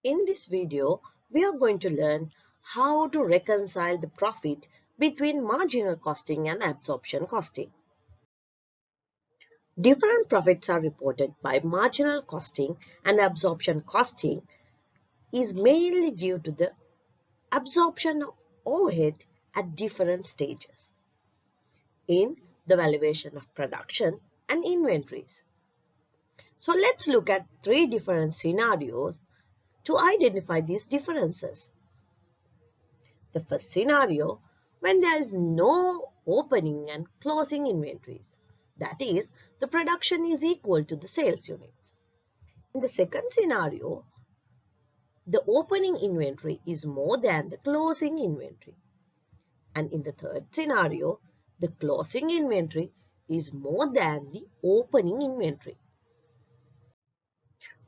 In this video, we are going to learn how to reconcile the profit between marginal costing and absorption costing. Different profits are reported by marginal costing and absorption costing is mainly due to the absorption of overhead at different stages in the valuation of production and inventories. So let's look at three different scenarios to identify these differences. The first scenario, when there is no opening and closing inventories, that is, the production is equal to the sales units. In the second scenario, the opening inventory is more than the closing inventory. And in the third scenario, the closing inventory is more than the opening inventory.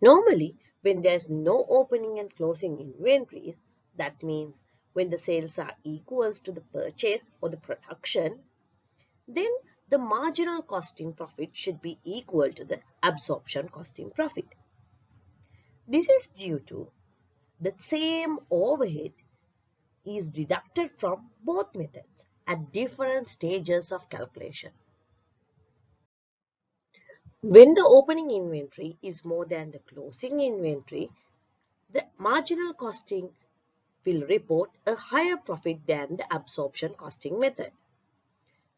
Normally, when there is no opening and closing inventories, that means when the sales are equals to the purchase or the production, then the marginal costing profit should be equal to the absorption costing profit. This is due to the same overhead is deducted from both methods at different stages of calculation. When the opening inventory is more than the closing inventory, the marginal costing will report a higher profit than the absorption costing method.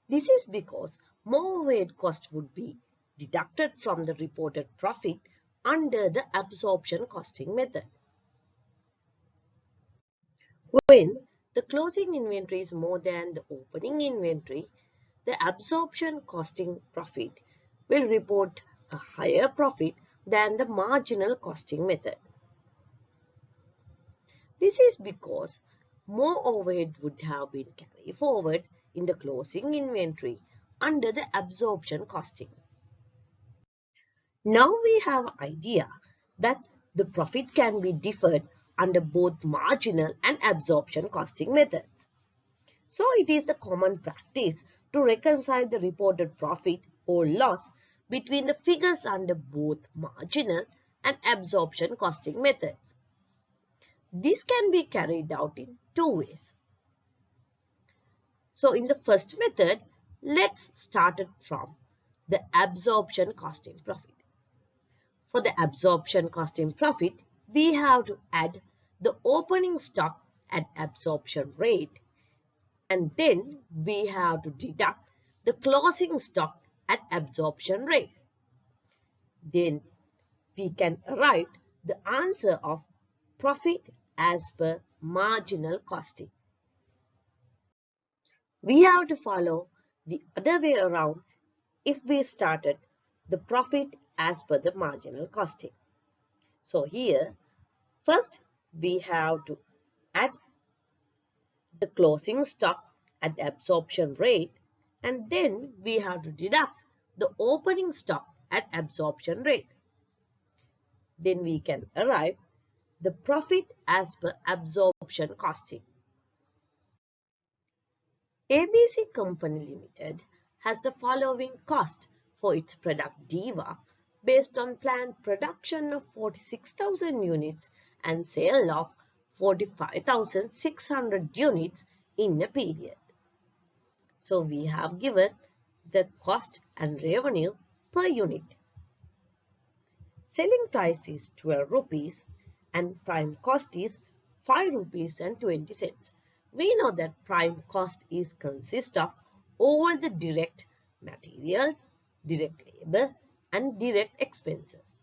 This is because more overhead cost would be deducted from the reported profit under the absorption costing method. When the closing inventory is more than the opening inventory, the absorption costing profit will report a higher profit than the marginal costing method. This is because more overhead would have been carried forward in the closing inventory under the absorption costing. Now we have an idea that the profit can be deferred under both marginal and absorption costing methods. So it is the common practice to reconcile the reported profit or loss between the figures under both marginal and absorption costing methods. This can be carried out in two ways. So in the first method, let's start it from the absorption costing profit. For the absorption costing profit, we have to add the opening stock at absorption rate, and then we have to deduct the closing stock at absorption rate. Then we can arrive the answer of profit as per marginal costing. We have to follow the other way around if we started the profit as per the marginal costing. So here, first we have to add the closing stock at the absorption rate, and then we have to deduct the opening stock at absorption rate. Then we can arrive the profit as per absorption costing. ABC Company Limited has the following cost for its product Diva based on planned production of 46,000 units and sale of 45,600 units in a period. So we have given the cost and revenue per unit. Selling price is 12 rupees and prime cost is 5 rupees and 20 cents. We know that prime cost is consist of all the direct materials, direct labor and direct expenses.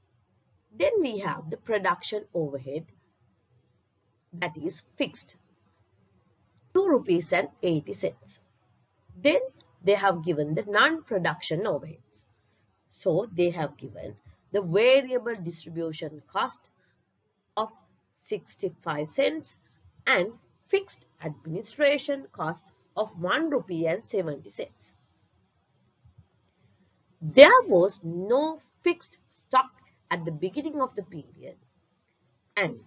Then we have the production overhead, that is fixed, 2 rupees and 80 cents. Then they have given the non-production overheads. So they have given the variable distribution cost of 65 cents and fixed administration cost of 1 rupee and 70 cents. There was no fixed stock at the beginning of the period, and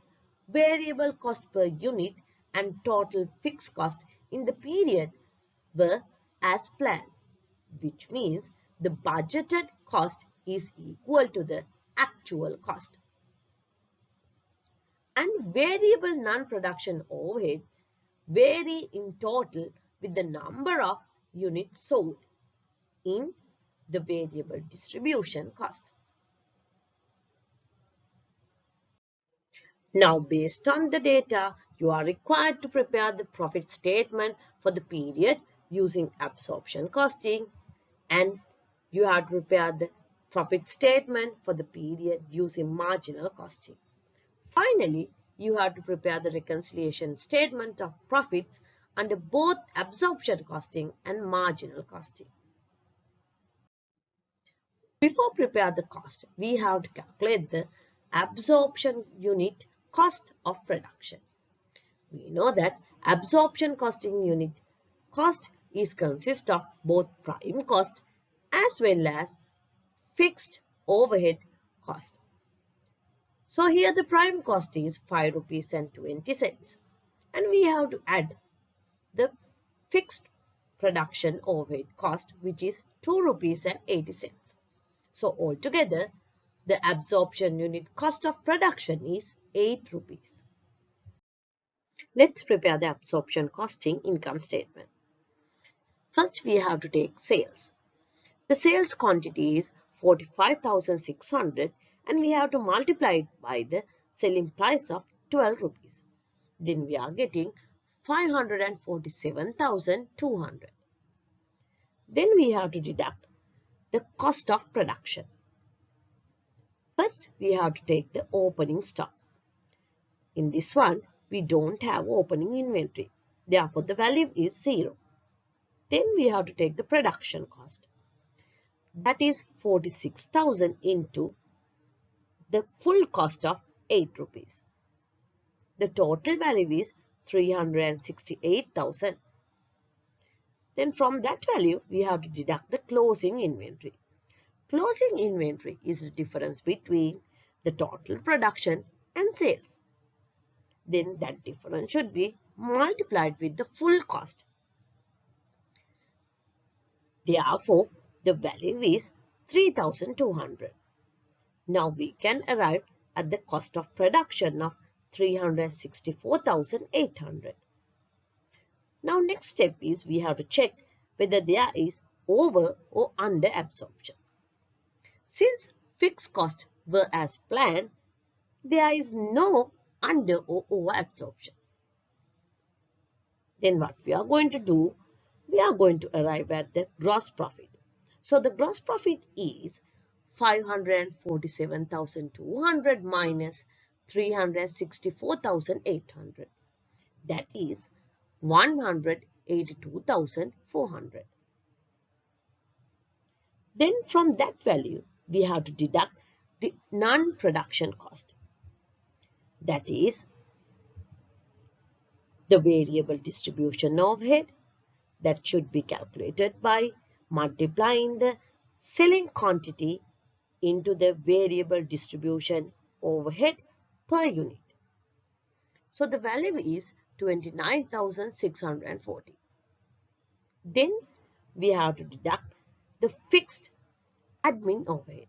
variable cost per unit and total fixed cost in the period were as planned, which means the budgeted cost is equal to the actual cost. and variable non-production overhead vary in total with the number of units sold in the variable distribution cost. Now, based on the data, you are required to prepare the profit statement for the period using absorption costing, and you have to prepare the profit statement for the period using marginal costing. Finally, you have to prepare the reconciliation statement of profits under both absorption costing and marginal costing. Before prepare the cost, we have to calculate the absorption unit cost of production. We know that absorption costing unit cost is consist of both prime cost as well as fixed overhead cost. So here the prime cost is 5 rupees and 20 cents, and we have to add the fixed production overhead cost, which is 2 rupees and 80 cents. So altogether the absorption unit cost of production is 8 rupees. Let's prepare the absorption costing income statement. First, we have to take sales. The sales quantity is 45,600 and we have to multiply it by the selling price of 12 rupees. Then we are getting 547,200. Then we have to deduct the cost of production. First, we have to take the opening stock. In this one, we don't have opening inventory. Therefore, the value is 0. Then we have to take the production cost. That is 46,000 into the full cost of 8 rupees. The total value is 368,000. Then from that value, we have to deduct the closing inventory. Closing inventory is the difference between the total production and sales. Then that difference should be multiplied with the full cost. Therefore, the value is 3,200. Now we can arrive at the cost of production of 364,800. Now next step is we have to check whether there is over or under absorption. Since fixed costs were as planned, there is no under or over absorption. Then what we are going to do, we are going to arrive at the gross profit. So the gross profit is 547,200 minus 364,800. That is 182,400. Then from that value, we have to deduct the non-production cost. That is the variable distribution overhead that should be calculated by multiplying the selling quantity into the variable distribution overhead per unit. So the value is 29,640. Then we have to deduct the fixed admin overhead.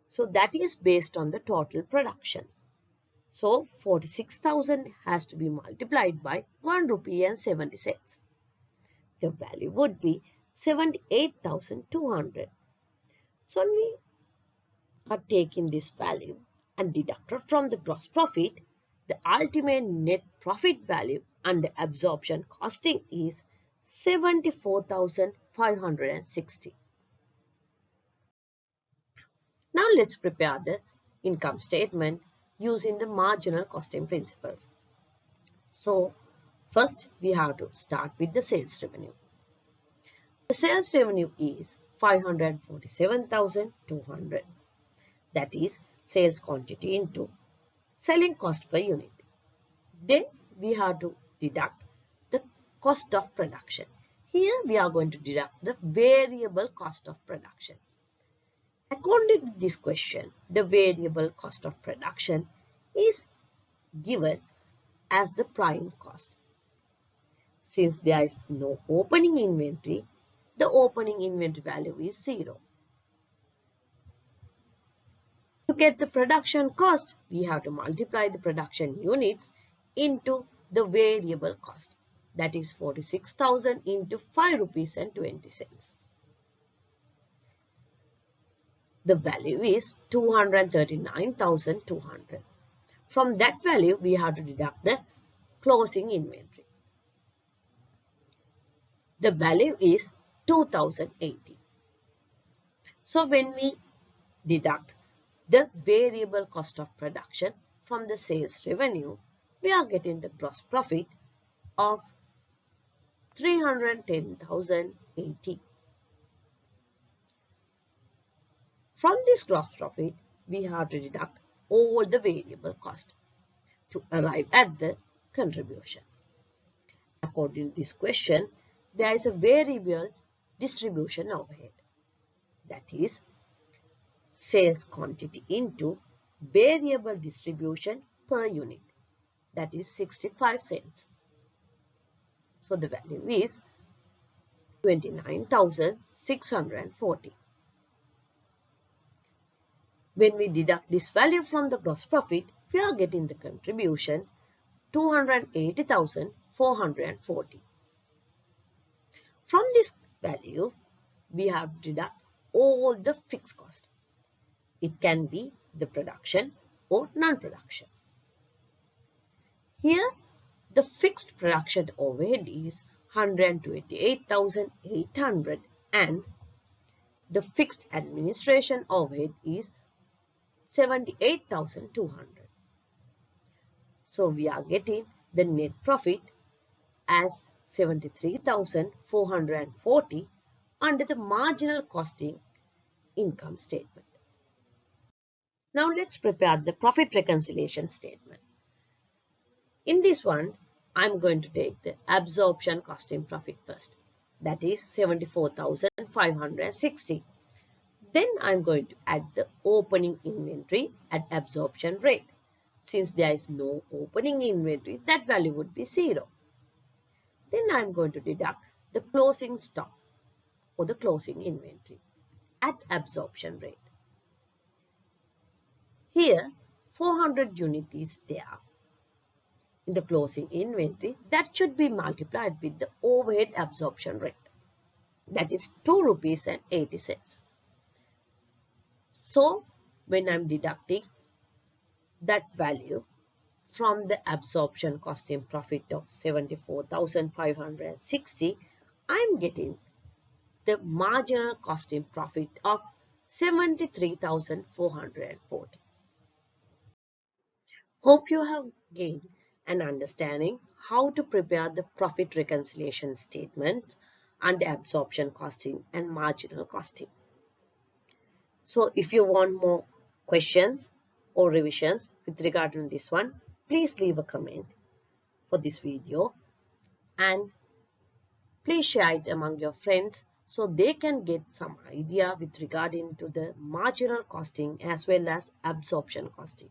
So that is based on the total production. So 46,000 has to be multiplied by 1 rupee and 70 cents. The value would be 78,200. So we are taking this value and deducted from the gross profit. The ultimate net profit value under absorption costing is 74,560. Now let's prepare the income statement using the marginal costing principles. So first we have to start with the sales revenue. The sales revenue is 547,200. That is sales quantity into selling cost per unit. Then we have to deduct the cost of production. Here we are going to deduct the variable cost of production. According to this question, the variable cost of production is given as the prime cost. Since there is no opening inventory, the opening inventory value is 0. To get the production cost, we have to multiply the production units into the variable cost. That is 46,000 into 5 rupees and 20 cents. The value is 239,200. From that value, we have to deduct the closing inventory. The value is 2080. So when we deduct the variable cost of production from the sales revenue, we are getting the gross profit of 310,080. From this gross profit, we have to deduct all the variable cost to arrive at the contribution. According to this question, there is a variable distribution overhead. That is sales quantity into variable distribution per unit. That is 65 cents. So the value is 29,640. When we deduct this value from the gross profit, we are getting the contribution 280,440. From this value, we have to deduct all the fixed cost. It can be the production or non-production. Here, the fixed production overhead is 128,800 and the fixed administration overhead is 78,200. So we are getting the net profit as 73,440 under the marginal costing income statement. Now let's prepare the profit reconciliation statement. In this one, I'm going to take the absorption costing profit first. That is 74,560. Then I'm going to add the opening inventory at absorption rate. Since there is no opening inventory, that value would be 0. Then I'm going to deduct the closing stock or the closing inventory at absorption rate. Here, 400 units is there in the closing inventory. That should be multiplied with the overhead absorption rate. That is 2 rupees and 80 cents. So, when I'm deducting that value from the absorption costing profit of 74,560, I'm getting the marginal costing profit of 73,440. Hope you have gained an understanding how to prepare the profit reconciliation statement under absorption costing and marginal costing. So if you want more questions or revisions with regard to this one, please leave a comment for this video and please share it among your friends so they can get some idea with regarding to the marginal costing as well as absorption costing.